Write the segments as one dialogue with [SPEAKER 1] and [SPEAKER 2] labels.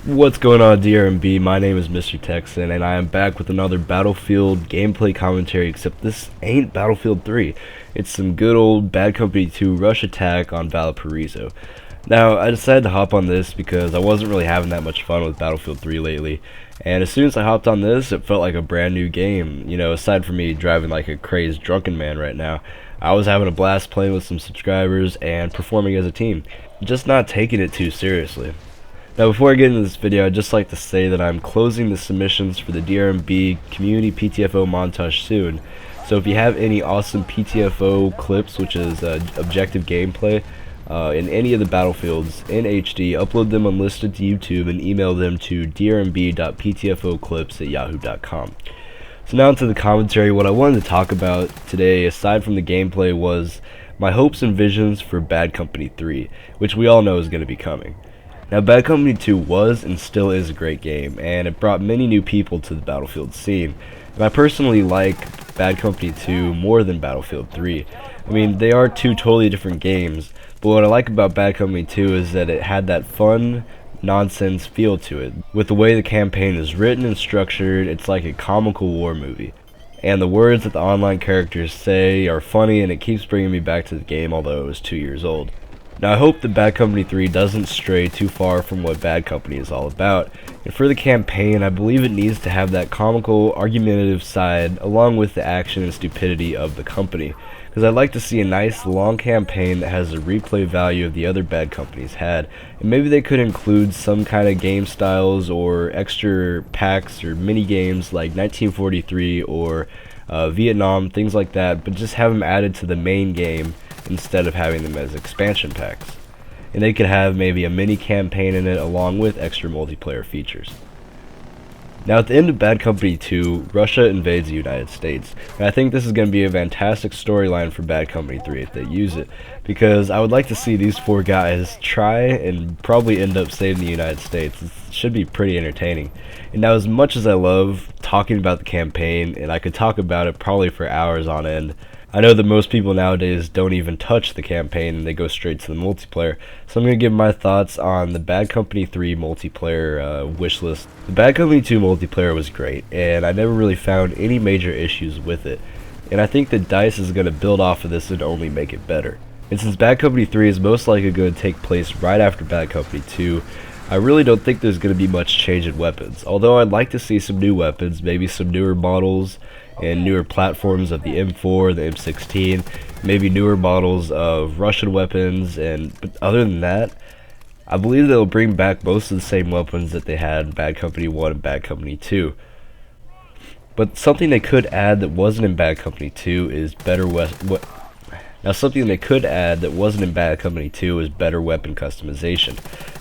[SPEAKER 1] What's going on, DRMB? My name is MrTexan, and I am back with another Battlefield gameplay commentary, except this ain't Battlefield 3. It's some good old Bad Company 2 rush attack on Valparaiso. Now, I decided to hop on this because I wasn't really having that much fun with Battlefield 3 lately, and as soon as I hopped on this, it felt like a brand new game. You know, aside from me driving like a crazed drunken man right now, I was having a blast playing with some subscribers and performing as a team, just not taking it too seriously. Now, before I get into this video, I'd just like to say that I'm closing the submissions for the DRMB Community PTFO montage soon. So if you have any awesome PTFO clips, which is objective gameplay, in any of the battlefields in HD, upload them unlisted to YouTube and email them to drmb.ptfoclips@yahoo.com. So now into the commentary. What I wanted to talk about today, aside from the gameplay, was my hopes and visions for Bad Company 3, which we all know is going to be coming. Now, Bad Company 2 was and still is a great game, and it brought many new people to the Battlefield scene. And I personally like Bad Company 2 more than Battlefield 3. I mean, they are two totally different games, but what I like about Bad Company 2 is that it had that fun, nonsense feel to it. With the way the campaign is written and structured, it's like a comical war movie. And the words that the online characters say are funny, and it keeps bringing me back to the game, although it was 2 years old. Now, I hope that Bad Company 3 doesn't stray too far from what Bad Company is all about, and for the campaign, I believe it needs to have that comical, argumentative side, along with the action and stupidity of the company, because I'd like to see a nice, long campaign that has the replay value of the other Bad Companies had, and maybe they could include some kind of game styles or extra packs or mini games like 1943 or Vietnam, things like that, but just have them added to the main game instead of having them as expansion packs. And they could have maybe a mini campaign in it along with extra multiplayer features. Now, at the end of Bad Company 2, Russia invades the United States, and I think this is going to be a fantastic storyline for Bad Company 3 if they use it, because I would like to see these four guys try and probably end up saving the United States. It should be pretty entertaining. And now, as much as I love talking about the campaign, and I could talk about it probably for hours on end, I know that most people nowadays don't even touch the campaign and they go straight to the multiplayer, so I'm going to give my thoughts on the Bad Company 3 multiplayer wishlist. The Bad Company 2 multiplayer was great, and I never really found any major issues with it, and I think that DICE is going to build off of this and only make it better. And since Bad Company 3 is most likely going to take place right after Bad Company 2, I really don't think there's going to be much change in weapons, although I'd like to see some new weapons, maybe some newer models and newer platforms of the M4, the M16, maybe newer models of Russian weapons, but other than that, I believe they'll bring back most of the same weapons that they had in Bad Company 1 and Bad Company 2. But something they could add that wasn't in Bad Company 2 is better weapon customization,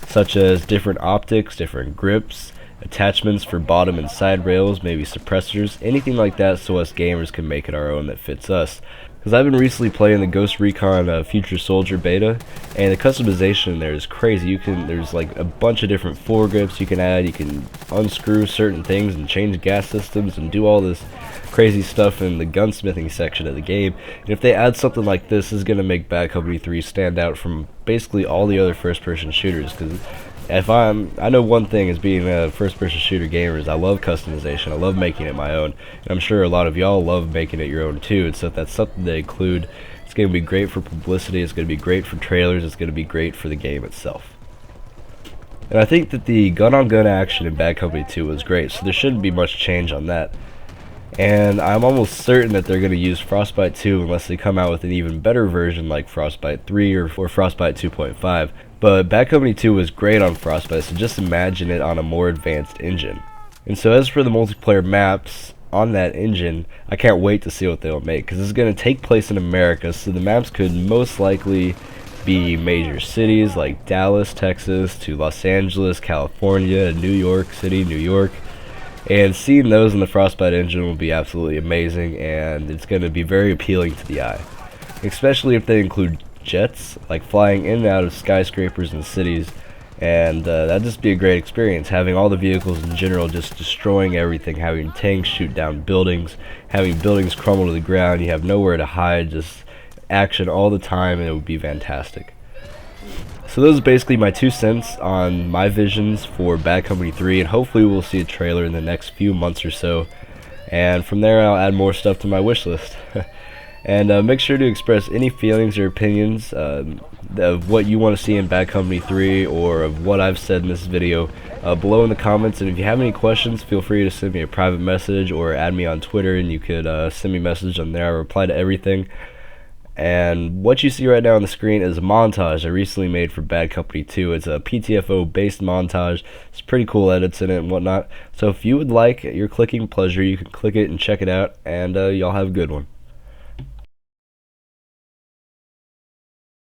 [SPEAKER 1] such as different optics, different grips, attachments for bottom and side rails, maybe suppressors, anything like that, so us gamers can make it our own that fits us. Because I've been recently playing the Ghost Recon Future Soldier beta, and the customization in there is crazy. There's like a bunch of different foregrips you can add. You can unscrew certain things and change gas systems and do all this crazy stuff in the gunsmithing section of the game. And if they add something like this, is going to make Bad Company 3 stand out from basically all the other first-person shooters. Because I know one thing as being a first-person shooter gamer is I love customization. I love making it my own, and I'm sure a lot of y'all love making it your own too. And so if that's something they include, it's going to be great for publicity, it's going to be great for trailers, it's going to be great for the game itself. And I think that the gun-on-gun action in Bad Company 2 was great, so there shouldn't be much change on that. And I'm almost certain that they're going to use Frostbite 2 unless they come out with an even better version like Frostbite 3 or Frostbite 2.5. But Bad Company 2 was great on Frostbite, so just imagine it on a more advanced engine. And so as for the multiplayer maps on that engine, I can't wait to see what they'll make, because it's going to take place in America, so the maps could most likely be major cities like Dallas, Texas, to Los Angeles, California, New York City, New York. And seeing those in the Frostbite engine will be absolutely amazing, and it's going to be very appealing to the eye. Especially if they include jets, like flying in and out of skyscrapers and cities, and that'd just be a great experience, having all the vehicles in general just destroying everything, having tanks shoot down buildings, having buildings crumble to the ground, you have nowhere to hide, just action all the time, and it would be fantastic. So those are basically my 2 cents on my visions for Bad Company 3, and hopefully we'll see a trailer in the next few months or so. And from there, I'll add more stuff to my wish list. And make sure to express any feelings or opinions of what you want to see in Bad Company 3 or of what I've said in this video below in the comments. And if you have any questions, feel free to send me a private message or add me on Twitter, and you could send me a message on there. I reply to everything. And what you see right now on the screen is a montage I recently made for Bad Company 2. It's a PTFO based montage. It's pretty cool edits in it and whatnot. So if you would like your clicking pleasure, you can click it and check it out, and y'all have a good one.